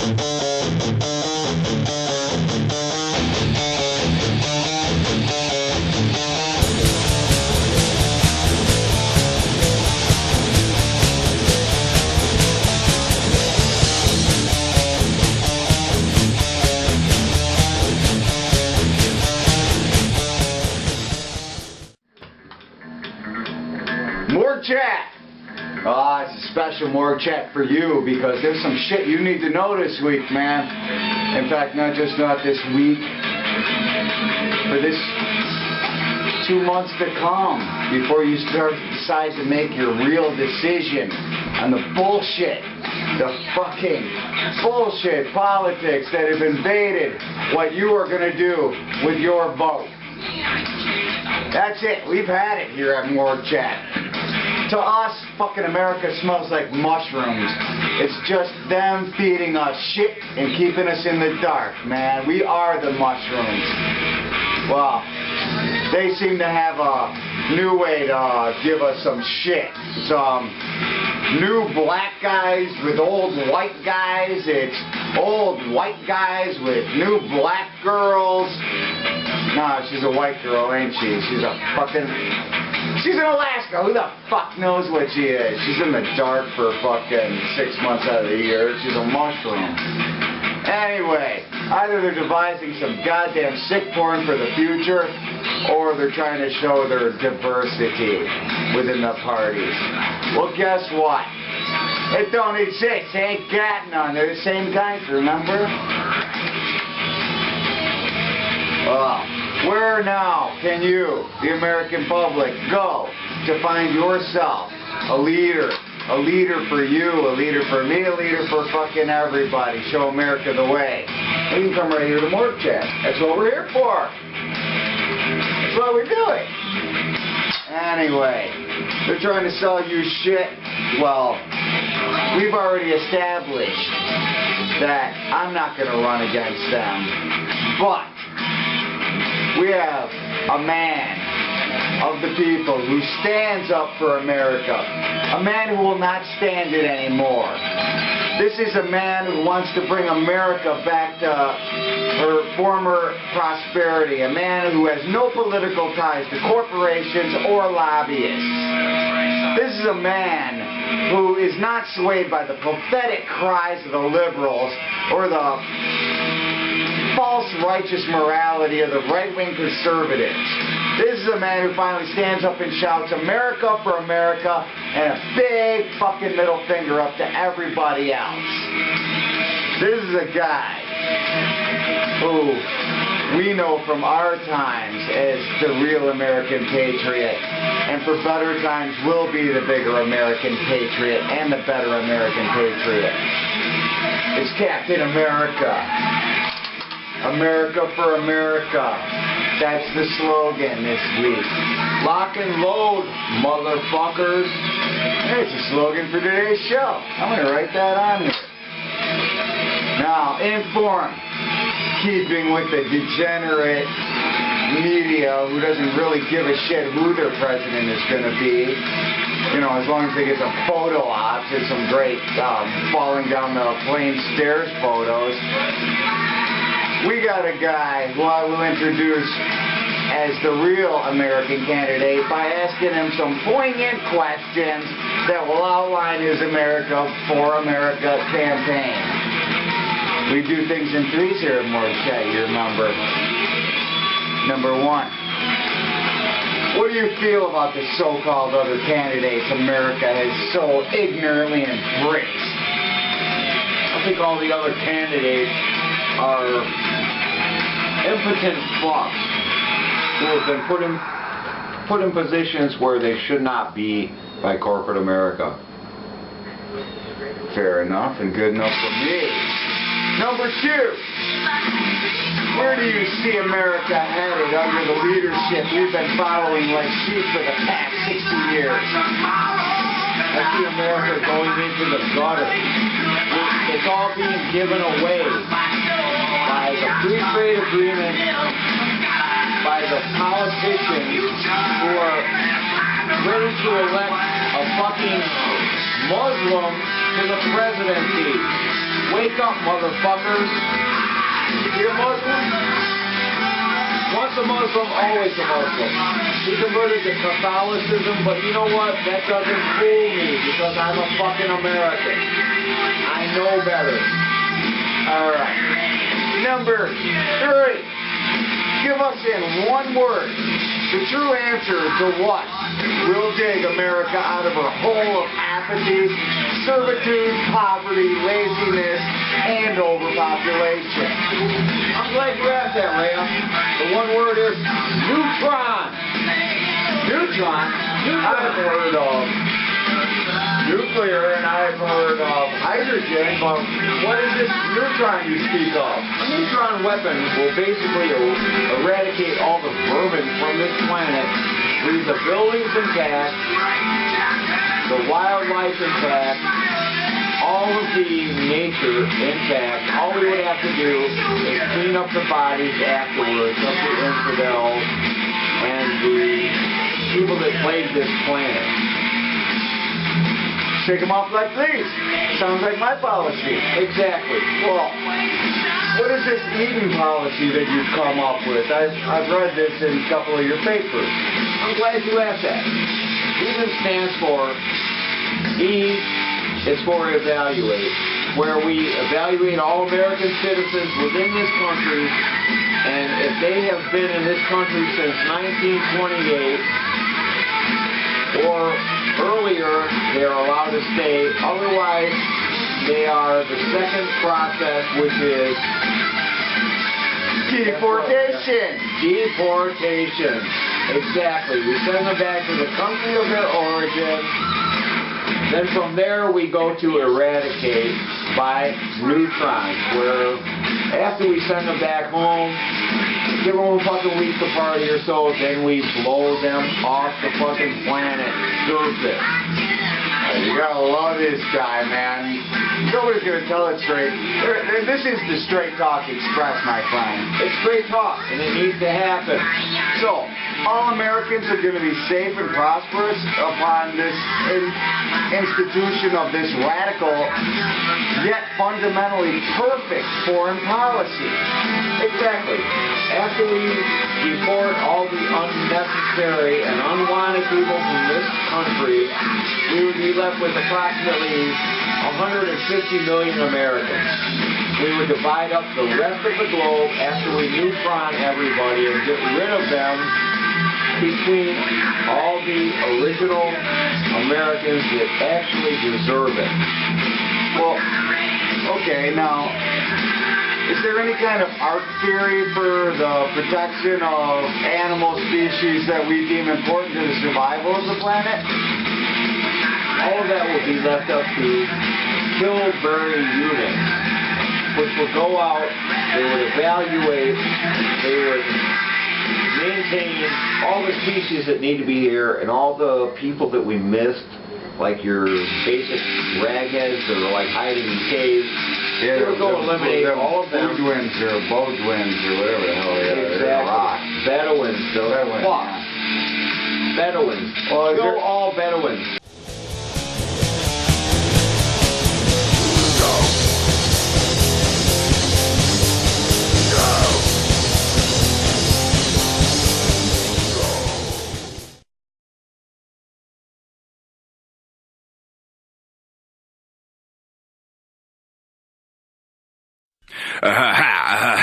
Morgue chat! It's a special morgue chat for you because there's some shit you need to know this week, man. In fact, not this week, for this 2 months to come before you decide to make your real decision on the bullshit, the fucking bullshit politics that have invaded what you are going to do with your vote. That's it. We've had it here at Morgue Chat. To us, fucking America smells like mushrooms. It's just them feeding us shit and keeping us in the dark, man. We are the mushrooms. Well, they seem to have a new way to give us some shit. Some new black guys with old white guys. It's old white guys with new black girls. Nah, she's a white girl, ain't she? She's a fucking... She's in Alaska. Who the fuck knows what she is? She's in the dark for fucking 6 months out of the year. She's a mushroom. Anyway, either they're devising some goddamn sick porn for the future, or they're trying to show their diversity within the parties. Well, guess what? It don't exist. They ain't got none. They're the same kinds, remember? Well, where now can you, the American public, go to find yourself a leader? A leader for you, a leader for me, a leader for fucking everybody. Show America the way. You can come right here to Morgue Chat. That's what we're here for. That's why we do it. Anyway, they're trying to sell you shit. Well, we've already established that I'm not going to run against them. But we have a man of the people who stands up for America. A man who will not stand it anymore. This is a man who wants to bring America back to her former prosperity. A man who has no political ties to corporations or lobbyists. This is a man who is not swayed by the pathetic cries of the liberals or the false righteous morality of the right-wing conservatives. This is a man who finally stands up and shouts, America for America, and a big fucking middle finger up to everybody else. This is a guy who we know from our times as the real American patriot, and for better times will be the bigger American patriot and the better American patriot. It's Captain America. America for America. That's the slogan this week. Lock and load, motherfuckers. There's a slogan for today's show. I'm going to write that on here. Now, inform, keeping with the degenerate media who doesn't really give a shit who their president is going to be. You know, as long as they get some photo ops and some great falling down the plane stairs photos. We got a guy who I will introduce as the real American candidate by asking him some poignant questions that will outline his America for America campaign. We do things in threes here at Morgue Chat, you remember. Number one, what do you feel about the so-called other candidates America has so ignorantly embraced? I think all the other candidates are impotent fucks who have been put in positions where they should not be by corporate America. Fair enough and good enough for me. Number two, where do you see America headed under the leadership we've been following like sheep for the past 60 years? I see America going into the gutter. It's all being given away by the free trade agreement, by the politicians who are ready to elect a fucking Muslim to the presidency. Wake up, motherfuckers. You're Muslim? Once a Muslim, always a Muslim. He converted to Catholicism, but you know what? That doesn't fool me because I'm a fucking American. I know better. Alright. Number 3. Give us in one word the true answer to what will dig America out of her hole of apathy, servitude, poverty, laziness, and overpopulation. I'm glad you asked that, Ray. The one word is neutron. Neutron? I've heard of nuclear and I've heard of hydrogen, but what is this neutron you speak of? A neutron weapon will basically eradicate all the vermin from this planet, leave the buildings intact, the wildlife intact, all of the nature intact. All we would have to do is clean up the bodies afterwards of the infidels and the people that plague this planet. Shake them off like these. Sounds like my policy. Exactly. Well, what is this Eden policy that you've come up with? I've read this in a couple of your papers. I'm glad you asked that. Eden stands for E is for evaluate, where we evaluate all American citizens within this country, and if they have been in this country since 1928 or earlier, they are allowed to stay. Otherwise, they are the second process, which is deportation. Deportation. Exactly. We send them back to the country of their origin. Then from there, we go to eradicate by neutrons, where after we send them back home, give them a fucking week to party or so, then we blow them off the fucking planet. Stupid. You gotta love this guy, man. Nobody's gonna tell it straight. This is the Straight Talk Express, my friend. It's straight talk, and it needs to happen. So, all Americans are gonna be safe and prosperous upon this institution of this radical, yet fundamentally perfect foreign policy. Exactly. After we deport all the unnecessary and unwanted people from this country, we would be left with approximately 150 million Americans. We would divide up the rest of the globe after we neutron everybody and get rid of them between all the original Americans that actually deserve it. Well, okay, now, is there any kind of art theory for the protection of animal species that we deem important to the survival of the planet? All of that will be left up to kill, bury units, which will go out, they would evaluate, they would maintain all the species that need to be here and all the people that we missed, like your basic ragheads that are like hiding in caves. Yeah, they would go eliminate all of them. Bedouins or Bodwins or whatever the hell they are. Exactly. Bedouins. Fuck. Bedouins. Kill all Bedouins. Ha ha ha.